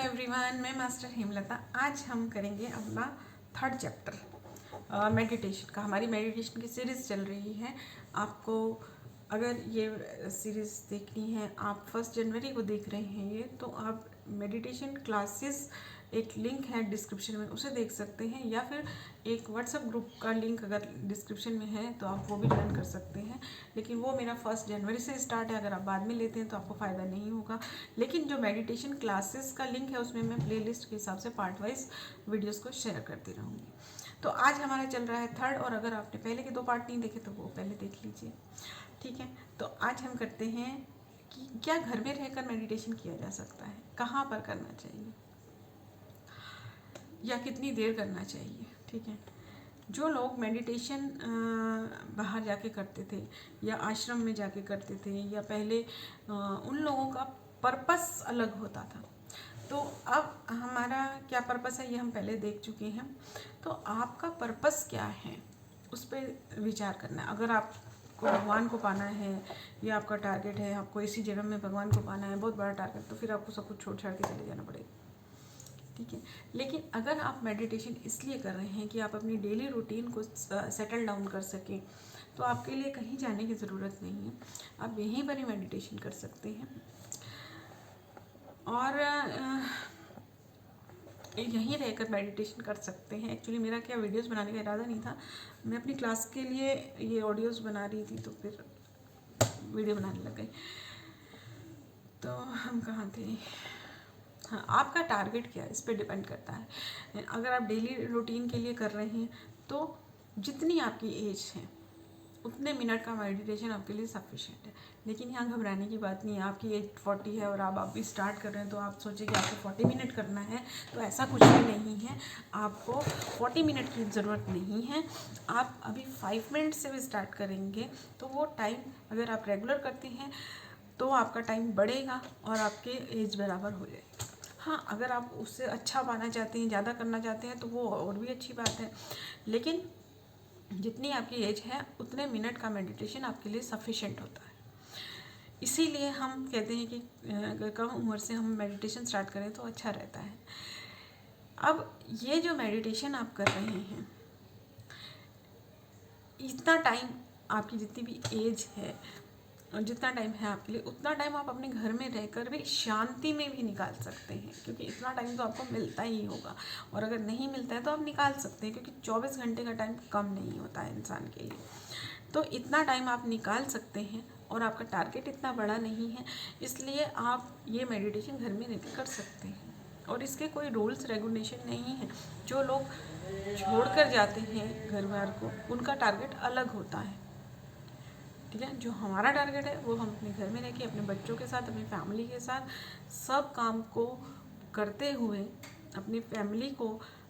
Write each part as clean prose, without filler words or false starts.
Everyone, मैं master Hemlata. आज हम करेंगे अपना थर्ड चैप्टर मेडिटेशन का। हमारी मेडिटेशन की सीरीज़ चल रही है। आपको अगर ये सीरीज़ देखनी है, आप 1 जनवरी को देख रहे हैं ये, तो आप मेडिटेशन क्लासेस एक लिंक है डिस्क्रिप्शन में, उसे देख सकते हैं, या फिर एक व्हाट्सएप ग्रुप का लिंक अगर डिस्क्रिप्शन में है तो आप वो भी ज्वाइन कर सकते हैं। लेकिन वो मेरा 1 जनवरी से स्टार्ट है, अगर आप बाद में लेते हैं तो आपको फ़ायदा नहीं होगा। लेकिन जो मेडिटेशन क्लासेस का लिंक है उसमें मैं प्लेलिस्ट के हिसाब से पार्ट वाइज वीडियोस को शेयर करती रहूँगी। तो आज हमारा चल रहा है थर्ड, और अगर आपने पहले के 2 पार्ट नहीं देखे तो वो पहले देख लीजिए, ठीक है। तो आज हम करते हैं कि क्या घर में रहकर मेडिटेशन किया जा सकता है, कहाँ पर करना चाहिए या कितनी देर करना चाहिए, ठीक है। जो लोग मेडिटेशन बाहर जाके करते थे या आश्रम में जाके करते थे, या पहले उन लोगों का पर्पस अलग होता था। तो अब हमारा क्या पर्पस है ये हम पहले देख चुके हैं। तो आपका पर्पस क्या है उस पर विचार करना है। अगर आपको भगवान को पाना है, या आपका टारगेट है आपको इसी जन्म में भगवान को पाना है, बहुत बड़ा टारगेट, तो फिर आपको सब कुछ छोड़ छाड़ के चले जाना पड़ेगा, ठीक है। लेकिन अगर आप मेडिटेशन इसलिए कर रहे हैं कि आप अपनी डेली रूटीन को सेटल डाउन कर सकें, तो आपके लिए कहीं जाने की ज़रूरत नहीं है, आप यहीं पर ही मेडिटेशन कर सकते हैं। और यहीं रहकर मेडिटेशन कर सकते हैं। एक्चुअली मेरा क्या वीडियोस बनाने का इरादा नहीं था, मैं अपनी क्लास के लिए ये ऑडियोज़ बना रही थी, तो फिर वीडियो बनाने लग गई। तो हम कहाँ थे? हाँ, आपका टारगेट क्या है इस पर डिपेंड करता है। अगर आप डेली रूटीन के लिए कर रहे हैं तो जितनी आपकी एज है उतने मिनट का मेडिटेशन आपके लिए सफिशिएंट है। लेकिन यहाँ घबराने की बात नहीं है। आपकी एज 40 है और आप भी स्टार्ट कर रहे हैं, तो आप सोचिए कि आपको 40 मिनट करना है, तो ऐसा कुछ भी नहीं है। आपको 40 मिनट की ज़रूरत नहीं है। आप अभी 5 मिनट से भी स्टार्ट करेंगे तो वो टाइम अगर आप रेगुलर करते हैं तो आपका टाइम बढ़ेगा और आपके एज बराबर हो जाएगी। हाँ, अगर आप उससे अच्छा पाना चाहते हैं, ज़्यादा करना चाहते हैं, तो वो और भी अच्छी बात है। लेकिन जितनी आपकी एज है उतने मिनट का मेडिटेशन आपके लिए सफिशिएंट होता है। इसीलिए हम कहते हैं कि अगर कम उम्र से हम मेडिटेशन स्टार्ट करें तो अच्छा रहता है। अब ये जो मेडिटेशन आप कर रहे हैं, इतना टाइम आपकी जितनी भी एज है और जितना टाइम है आपके लिए, उतना टाइम आप अपने घर में रहकर भी शांति में भी निकाल सकते हैं, क्योंकि इतना टाइम तो आपको मिलता ही होगा। और अगर नहीं मिलता है तो आप निकाल सकते हैं, क्योंकि 24 घंटे का टाइम कम नहीं होता है इंसान के लिए। तो इतना टाइम आप निकाल सकते हैं और आपका टारगेट इतना बड़ा नहीं है, इसलिए आप ये मेडिटेशन घर में रहकर कर सकते हैं। और इसके कोई रूल्स रेगुलेशन नहीं है। जो लोग छोड़कर जाते हैं घर बार को, उनका टारगेट अलग होता है, ठीक है। जो हमारा टारगेट है वो हम अपने घर में रह के अपने बच्चों के साथ, अपनी फैमिली के साथ सब काम को करते हुए, अपनी फैमिली को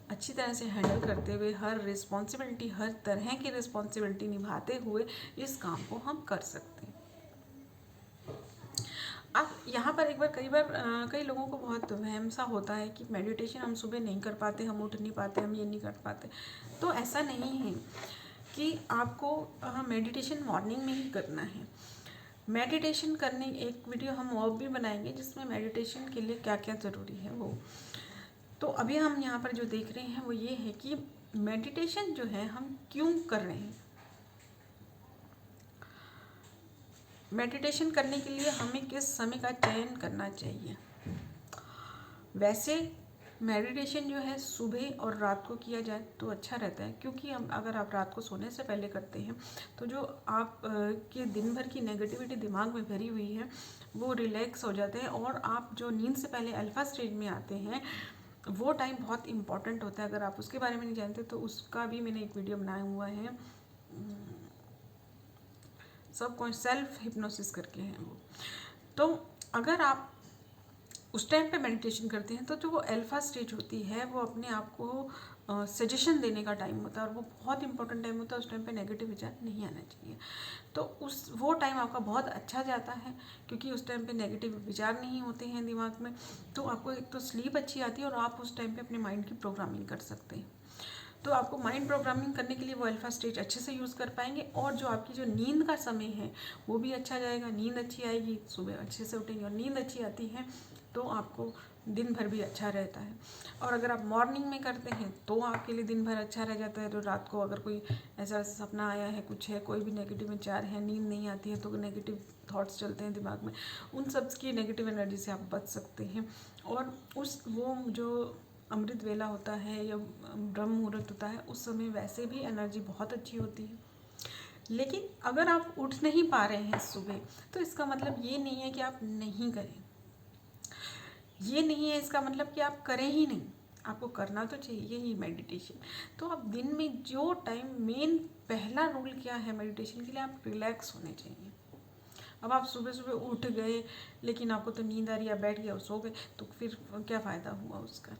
अच्छी तरह से हैंडल करते हुए, हर रिस्पॉन्सिबिलिटी, हर तरह की रिस्पॉन्सिबिलिटी निभाते हुए इस काम को हम कर सकते हैं। अब यहाँ पर एक बार कई लोगों को बहुत वहम सा होता है कि मेडिटेशन हम सुबह नहीं कर पाते, हम उठ नहीं पाते, हम ये नहीं कर पाते। तो ऐसा नहीं है कि आपको मेडिटेशन मॉर्निंग में ही करना है। मेडिटेशन करने एक वीडियो हम और भी बनाएंगे जिसमें मेडिटेशन के लिए क्या क्या ज़रूरी है वो। तो अभी हम यहाँ पर जो देख रहे हैं वो ये है कि मेडिटेशन जो है हम क्यों कर रहे हैं। मेडिटेशन करने के लिए हमें किस समय का चयन करना चाहिए। वैसे मेडिटेशन जो है सुबह और रात को किया जाए तो अच्छा रहता है, क्योंकि हम अगर आप रात को सोने से पहले करते हैं तो जो आप के दिन भर की नेगेटिविटी दिमाग में भरी हुई है वो रिलैक्स हो जाते हैं, और आप जो नींद से पहले अल्फा स्टेज में आते हैं वो टाइम बहुत इंपॉर्टेंट होता है। अगर आप उसके बारे में नहीं जानते तो उसका भी मैंने एक वीडियो बनाया हुआ है, सबको सेल्फ हिप्नोसिस करके हैं वो। तो अगर आप उस टाइम पे मेडिटेशन करते हैं तो जो वो अल्फा स्टेज होती है वो अपने आप को सजेशन देने का टाइम होता है, और वो बहुत इंपॉर्टेंट टाइम होता है। उस टाइम पे नेगेटिव विचार नहीं आना चाहिए। तो वो टाइम आपका बहुत अच्छा जाता है, क्योंकि उस टाइम पे नेगेटिव विचार नहीं होते हैं दिमाग में। तो आपको एक तो स्लीप अच्छी आती है और आप उस टाइम पे अपने माइंड की प्रोग्रामिंग कर सकते हैं। तो आपको माइंड प्रोग्रामिंग करने के लिए वो अल्फा स्टेज अच्छे से यूज़ कर पाएंगे, और जो आपकी जो नींद का समय है वो भी अच्छा जाएगा। नींद अच्छी आएगी, सुबह अच्छे से उठेंगे, और नींद अच्छी आती है तो आपको दिन भर भी अच्छा रहता है। और अगर आप मॉर्निंग में करते हैं तो आपके लिए दिन भर अच्छा रह जाता है। तो रात को अगर कोई ऐसा सपना आया है, कुछ है, कोई भी नेगेटिव विचार है, नींद नहीं आती है, तो नेगेटिव थॉट्स चलते हैं दिमाग में, उन सब की नेगेटिव एनर्जी से आप बच सकते हैं। और वो जो अमृत वेला होता है या ब्रह्म मुहूर्त होता है, उस समय वैसे भी एनर्जी बहुत अच्छी होती है। लेकिन अगर आप उठ नहीं पा रहे हैं सुबह, तो इसका मतलब ये नहीं है कि आप नहीं करें, ये नहीं है इसका मतलब कि आप करें ही नहीं, आपको करना तो चाहिए ही मेडिटेशन। तो आप दिन में जो टाइम, मेन पहला रूल क्या है मेडिटेशन के लिए, आप रिलैक्स होने चाहिए। अब आप सुबह सुबह उठ गए लेकिन आपको तो नींद आ रही है, बैठ गए और सो गए, तो फिर क्या फ़ायदा हुआ उसका।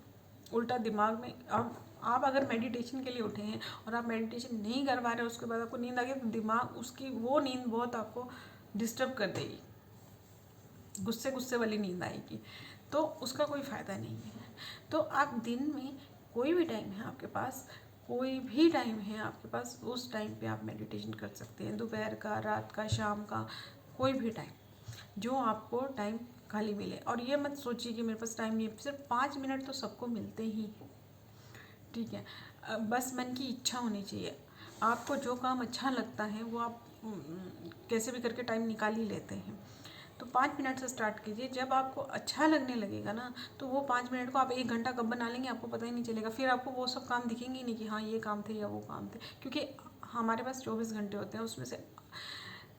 उल्टा दिमाग में, अब आप अगर मेडिटेशन के लिए उठे हैं और आप मेडिटेशन नहीं कर पा रहे, उसके बाद आपको नींद आ गई, तो दिमाग उसकी वो नींद बहुत आपको डिस्टर्ब कर देगी, गुस्से गुस्से वाली नींद आएगी, तो उसका कोई फ़ायदा नहीं है। तो आप दिन में कोई भी टाइम है आपके पास, कोई भी टाइम है आपके पास, उस टाइम पे आप मेडिटेशन कर सकते हैं। दोपहर का, रात का, शाम का, कोई भी टाइम जो आपको टाइम खाली मिले। और ये मत सोचिए कि मेरे पास टाइम नहीं है, सिर्फ 5 मिनट तो सबको मिलते ही हैं, ठीक है। बस मन की इच्छा होनी चाहिए। आपको जो काम अच्छा लगता है वो आप कैसे भी करके टाइम निकाल ही लेते हैं। तो 5 मिनट से स्टार्ट कीजिए। जब आपको अच्छा लगने लगेगा ना, तो वो 5 मिनट को आप 1 घंटा कब बना लेंगे आपको पता ही नहीं चलेगा। फिर आपको वो सब काम दिखेंगे ही नहीं कि हाँ ये काम थे या वो काम थे, क्योंकि हमारे पास 24 घंटे होते हैं, उसमें से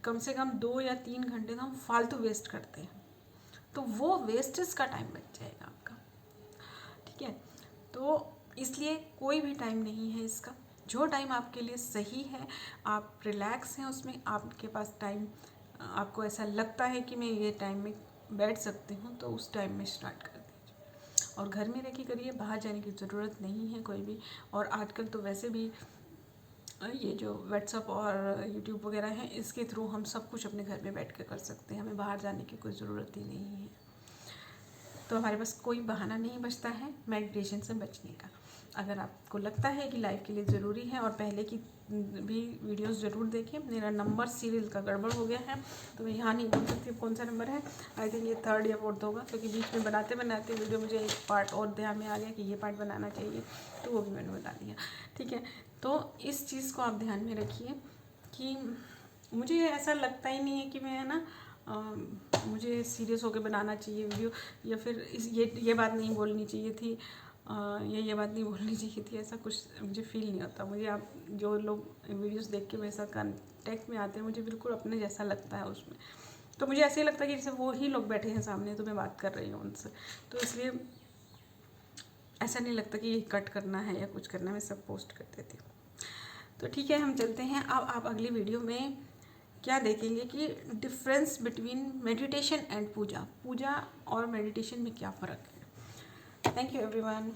कम 2 या 3 घंटे हम फालतू वेस्ट करते हैं। तो वो वेस्टेज का टाइम बच जाएगा आपका, ठीक है। तो इसलिए कोई भी टाइम नहीं है इसका, जो टाइम आपके लिए सही है, आप रिलैक्स हैं उसमें, आपके पास टाइम, आपको ऐसा लगता है कि मैं ये टाइम में बैठ सकती हूँ, तो उस टाइम में स्टार्ट कर दीजिए। और घर में रह के करिए, बाहर जाने की ज़रूरत नहीं है कोई भी। और आजकल तो वैसे भी ये जो व्हाट्सअप और यूट्यूब वगैरह हैं, इसके थ्रू हम सब कुछ अपने घर में बैठ के कर सकते हैं, हमें बाहर जाने की कोई ज़रूरत ही नहीं है। तो हमारे पास कोई बहाना नहीं बचता है मेडिटेशन से बचने का। अगर आपको लगता है कि लाइफ के लिए ज़रूरी है, और पहले की भी वीडियोस ज़रूर देखें। मेरा नंबर सीरियल का गड़बड़ हो गया है, तो मैं यहाँ नहीं बोल सकती कौन सा नंबर है। आई थिंक ये 3rd या 4th होगा, क्योंकि बीच में बनाते बनाते वीडियो मुझे एक पार्ट और ध्यान में आ गया कि ये पार्ट बनाना चाहिए, तो वो भी मैंने बता दिया, ठीक है। तो इस चीज़ को आप ध्यान में रखिए कि मुझे ऐसा लगता ही नहीं है कि मैं, है ना, मुझे सीरियस होकर बनाना चाहिए वीडियो, या फिर ये बात नहीं बोलनी चाहिए थी, ये बात नहीं बोलनी चाहिए थी, ऐसा कुछ मुझे फील नहीं होता। मुझे, आप जो लोग वीडियोस देख के मेरे साथ कांटेक्ट में आते हैं, मुझे बिल्कुल अपने जैसा लगता है उसमें। तो मुझे ऐसे ही लगता है कि जैसे वो ही लोग बैठे हैं सामने, तो मैं बात कर रही हूँ उनसे। तो इसलिए ऐसा नहीं लगता कि ये कट करना है या कुछ करना है, मैं सब पोस्ट कर देती हूँ। तो ठीक है, हम चलते हैं। अब आप अगली वीडियो में क्या देखेंगे कि डिफरेंस बिटवीन मेडिटेशन एंड पूजा और मेडिटेशन में क्या फ़र्क है। Thank you everyone.